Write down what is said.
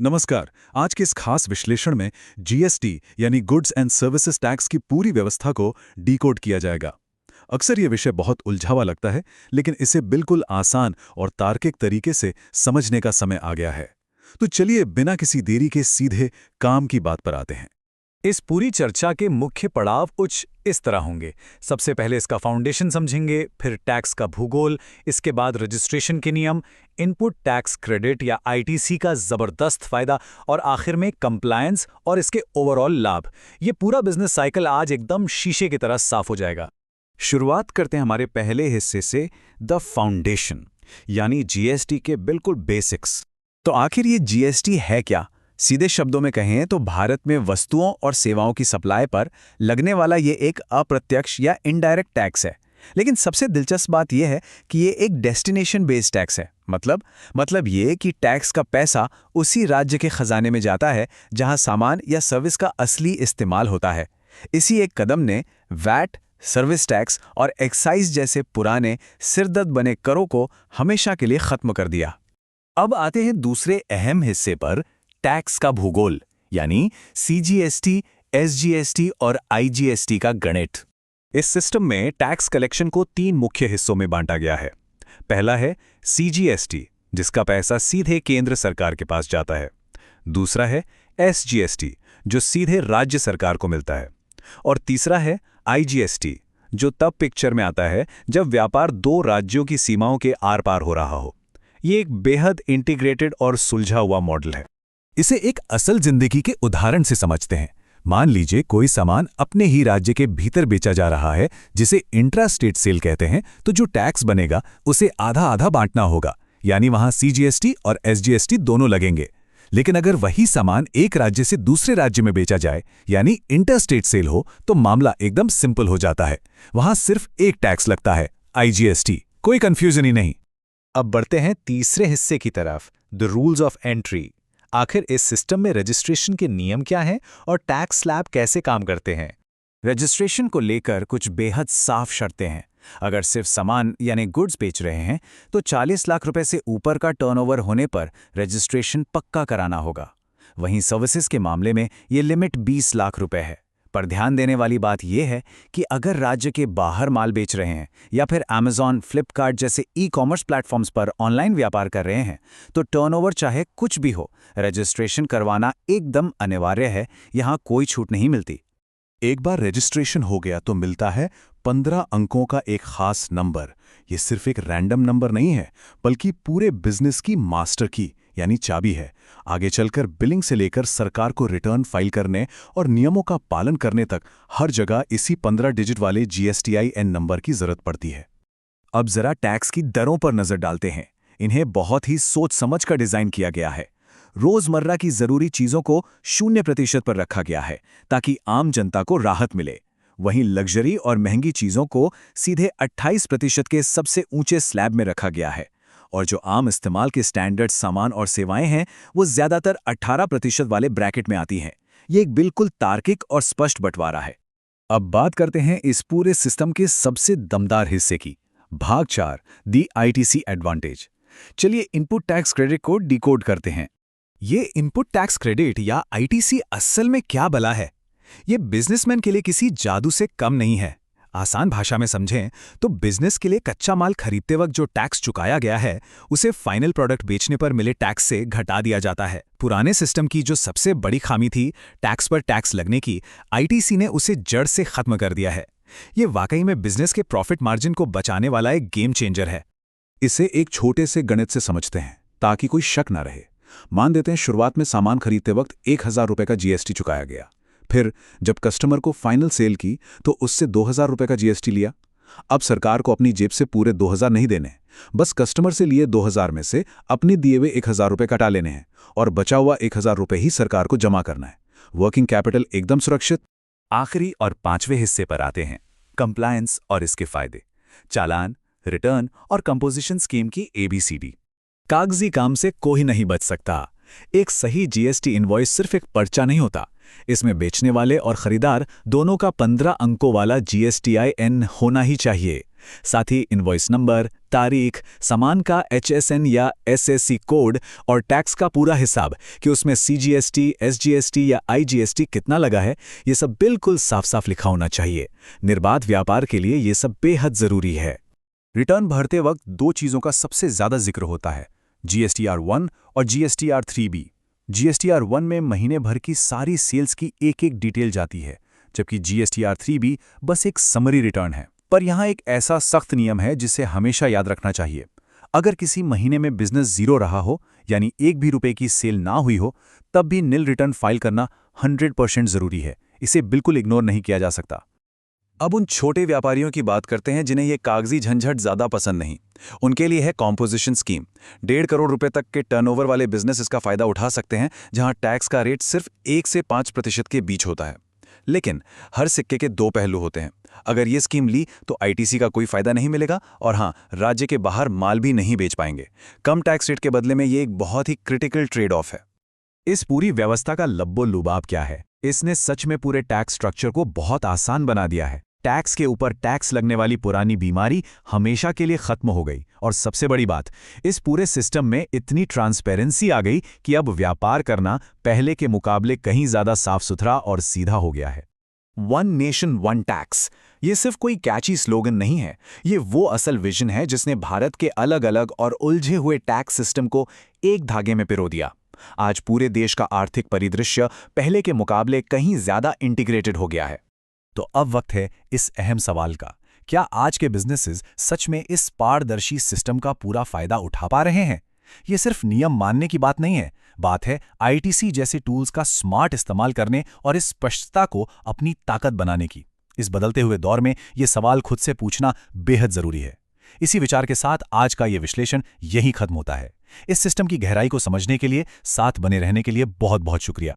नमस्कार। आज के इस खास विश्लेषण में जीएसटी यानी गुड्स एंड सर्विसेज टैक्स की पूरी व्यवस्था को डिकोड किया जाएगा। अक्सर ये विषय बहुत उलझावा लगता है, लेकिन इसे बिल्कुल आसान और तार्किक तरीके से समझने का समय आ गया है। तो चलिए बिना किसी देरी के सीधे काम की बात पर आते हैं। इस पूरी चर्चा के मुख्य पड़ाव कुछ इस तरह होंगे। सबसे पहले इसका फाउंडेशन समझेंगे, फिर टैक्स का भूगोल, इसके बाद रजिस्ट्रेशन के नियम, इनपुट टैक्स क्रेडिट या आईटीसी का जबरदस्त फायदा और आखिर में कंप्लायंस और इसके ओवरऑल लाभ। ये पूरा बिजनेस साइकिल आज एकदम शीशे की तरह साफ हो जाएगा। शुरुआत करते हैं हमारे पहले हिस्से से, द फाउंडेशन, यानी जीएसटी के बिल्कुल बेसिक्स। तो आखिर ये जीएसटी है क्या? सीधे शब्दों में कहें तो भारत में वस्तुओं और सेवाओं की सप्लाई पर लगने वाला ये एक अप्रत्यक्ष या इनडायरेक्ट टैक्स है। लेकिन सबसे दिलचस्प बात यह है कि ये एक डेस्टिनेशन बेस्ड टैक्स है। मतलब ये कि टैक्स का पैसा उसी राज्य के खजाने में जाता है जहां सामान या सर्विस का असली इस्तेमाल होता है। इसी एक कदम ने वैट, सर्विस टैक्स और एक्साइज जैसे पुराने सिरदर्द बने करों को हमेशा के लिए खत्म कर दिया। अब आते हैं दूसरे अहम हिस्से पर, टैक्स का भूगोल, यानी सीजीएसटी, एसजीएसटी और आईजीएसटी का गणित। इस सिस्टम में टैक्स कलेक्शन को 3 मुख्य हिस्सों में बांटा गया है। पहला है सीजीएसटी, जिसका पैसा सीधे केंद्र सरकार के पास जाता है। दूसरा है एसजीएसटी, जो सीधे राज्य सरकार को मिलता है। और तीसरा है आईजीएसटी, जो तब पिक्चर में आता है जब व्यापार 2 राज्यों की सीमाओं के आर पार हो रहा हो। ये एक बेहद इंटीग्रेटेड और सुलझा हुआ मॉडल है। इसे एक असल जिंदगी के उदाहरण से समझते हैं। मान लीजिए कोई सामान अपने ही राज्य के भीतर बेचा जा रहा है, जिसे इंट्रा स्टेट सेल कहते हैं, तो जो टैक्स बनेगा उसे आधा आधा बांटना होगा, यानी वहां सीजीएसटी और एसजीएसटी दोनों लगेंगे। लेकिन अगर वही सामान एक राज्य से दूसरे राज्य में बेचा जाए, यानी इंटर स्टेट सेल हो, तो मामला एकदम सिंपल हो जाता है। वहां सिर्फ एक टैक्स लगता है, आईजीएसटी। कोई कंफ्यूजन ही नहीं। अब बढ़ते हैं तीसरे हिस्से की तरफ, द रूल्स ऑफ एंट्री। आखिर इस सिस्टम में रजिस्ट्रेशन के नियम क्या हैं और टैक्स स्लैब कैसे काम करते हैं? रजिस्ट्रेशन को लेकर कुछ बेहद साफ शर्तें हैं। अगर सिर्फ सामान यानी गुड्स बेच रहे हैं तो 40 लाख रुपए से ऊपर का टर्नओवर होने पर रजिस्ट्रेशन पक्का कराना होगा। वहीं सर्विसेज के मामले में ये लिमिट 20 लाख रुपए है। पर ध्यान देने वाली बात यह है कि अगर राज्य के बाहर माल बेच रहे हैं या फिर अमेज़न, फ्लिपकार्ट जैसे ई-कॉमर्स प्लेटफॉर्म्स पर ऑनलाइन व्यापार कर रहे हैं, तो टर्नओवर चाहे कुछ भी हो, रजिस्ट्रेशन करवाना एकदम अनिवार्य है। यहाँ कोई छूट नहीं मिलती। एक बार रजिस्ट्रेशन हो गया तो मिलता है 15 अंकों का एक खास नंबर। ये सिर्फ एक रैंडम नंबर नहीं है, बल्कि पूरे बिजनेस की मास्टर की यानी चाबी है। आगे चलकर बिलिंग से लेकर सरकार को रिटर्न फाइल करने और नियमों का पालन करने तक हर जगह इसी 15 डिजिट वाले जीएसटीआईएन नंबर की जरूरत पड़ती है। अब जरा टैक्स की दरों पर नजर डालते हैं। इन्हें बहुत ही सोच समझ कर डिजाइन किया गया है। रोजमर्रा की जरूरी चीजों को 0% पर रखा गया है ताकि आम जनता को राहत मिले। वहीं लग्जरी और महंगी चीजों को सीधे 28% के सबसे ऊंचे स्लैब में रखा गया है। और जो आम इस्तेमाल के स्टैंडर्ड सामान और सेवाएं हैं, वो ज्यादातर 18% वाले ब्रैकेट में आती हैं। ये एक बिल्कुल तार्किक और स्पष्ट बंटवारा है। अब बात करते हैं इस पूरे सिस्टम के सबसे दमदार हिस्से की, भाग 4, दी आईटीसी एडवांटेज। चलिए इनपुट टैक्स क्रेडिट को डिकोड करते हैं। ये इनपुट टैक्स क्रेडिट या आईटीसी असल में क्या भला है? ये बिजनेसमैन के लिए किसी जादू से कम नहीं है। आसान भाषा में समझें तो बिजनेस के लिए कच्चा माल खरीदते वक्त जो टैक्स चुकाया गया है, उसे फाइनल प्रोडक्ट बेचने पर मिले टैक्स से घटा दिया जाता है। पुराने सिस्टम की जो सबसे बड़ी खामी थी टैक्स पर टैक्स लगने की, आईटीसी ने उसे जड़ से खत्म कर दिया है। ये वाकई में बिजनेस के प्रॉफिट मार्जिन को बचाने वाला एक गेम चेंजर है। इसे एक छोटे से गणित से समझते हैं ताकि कोई शक ना रहे। मान देते हैं शुरुआत में सामान खरीदते वक्त 1000 रुपए का जीएसटी चुकाया गया। फिर जब कस्टमर को फाइनल सेल की तो उससे 2000 रुपए का जीएसटी लिया। अब सरकार को अपनी जेब से पूरे 2000 नहीं देने, बस कस्टमर से लिए 2000 में से अपने दिए हुए 1000 रुपए कटा लेने हैं और बचा हुआ 1000 रुपए ही सरकार को जमा करना है। वर्किंग कैपिटल एकदम सुरक्षित। आखिरी और 5वें हिस्से पर आते हैं, कंप्लायंस और इसके फायदे। चालान, रिटर्न और कंपोजिशन स्कीम की ABCD। कागजी काम से कोई नहीं बच सकता। एक सही जीएसटी इनवॉइस सिर्फ एक पर्चा नहीं होता। इसमें बेचने वाले और खरीदार दोनों का 15 अंकों वाला जीएसटीआईएन होना ही चाहिए। साथ ही इनवॉइस नंबर, तारीख, सामान का HSN या SSC कोड और टैक्स का पूरा हिसाब कि उसमें CGST, SGST या IGST कितना लगा है, ये सब बिल्कुल साफ साफ लिखा होना चाहिए। निर्बाध व्यापार के लिए ये सब बेहद ज़रूरी है। रिटर्न भरते वक्त दो चीज़ों का सबसे ज़्यादा जिक्र होता है, GSTR1 और GSTR3B। GSTR1 में महीने भर की सारी सेल्स की एक-एक डिटेल जाती है, जबकि GSTR3B बस एक समरी रिटर्न है। पर यहाँ एक ऐसा सख्त नियम है जिसे हमेशा याद रखना चाहिए। अगर किसी महीने में बिजनेस ज़ीरो रहा हो, यानी एक भी रुपए की सेल ना हुई हो, तब भी नील रिटर्न फाइल करना 100% ज़रूरी है। इसे बिल्कुल इग्नोर नहीं किया जा सकता। अब उन छोटे व्यापारियों की बात करते हैं जिन्हें ये कागजी झंझट ज़्यादा पसंद नहीं। उनके लिए है कॉम्पोजिशन स्कीम। 1.5 करोड़ रुपए तक के टर्नओवर वाले बिजनेस इसका फ़ायदा उठा सकते हैं, जहां टैक्स का रेट सिर्फ 1 से 5% के बीच होता है। लेकिन हर सिक्के के दो पहलू होते हैं। अगर ये स्कीम ली तो ITC का कोई फ़ायदा नहीं मिलेगा और हाँ, राज्य के बाहर माल भी नहीं बेच पाएंगे। कम टैक्स रेट के बदले में ये एक बहुत ही क्रिटिकल ट्रेड ऑफ है। इस पूरी व्यवस्था का लब्बो लुबाब क्या है? इसने सच में पूरे टैक्स स्ट्रक्चर को बहुत आसान बना दिया है। टैक्स के ऊपर टैक्स लगने वाली पुरानी बीमारी हमेशा के लिए खत्म हो गई। और सबसे बड़ी बात, इस पूरे सिस्टम में इतनी ट्रांसपेरेंसी आ गई कि अब व्यापार करना पहले के मुकाबले कहीं ज़्यादा साफ सुथरा और सीधा हो गया है। वन नेशन वन टैक्स, ये सिर्फ कोई कैची स्लोगन नहीं है। ये वो असल विजन है जिसने भारत के अलग अलग और उलझे हुए टैक्स सिस्टम को एक धागे में पिरो दिया। आज पूरे देश का आर्थिक परिदृश्य पहले के मुकाबले कहीं ज़्यादा इंटीग्रेटेड हो गया है। तो अब वक्त है इस अहम सवाल का, क्या आज के बिजनेसेस सच में इस पारदर्शी सिस्टम का पूरा फायदा उठा पा रहे हैं? ये सिर्फ नियम मानने की बात नहीं है, बात है ITC जैसे टूल्स का स्मार्ट इस्तेमाल करने और इस स्पष्टता को अपनी ताकत बनाने की। इस बदलते हुए दौर में ये सवाल खुद से पूछना बेहद जरूरी है। इसी विचार के साथ आज का ये विश्लेषण यहीं खत्म होता है। इस सिस्टम की गहराई को समझने के लिए, साथ बने रहने के लिए बहुत बहुत शुक्रिया।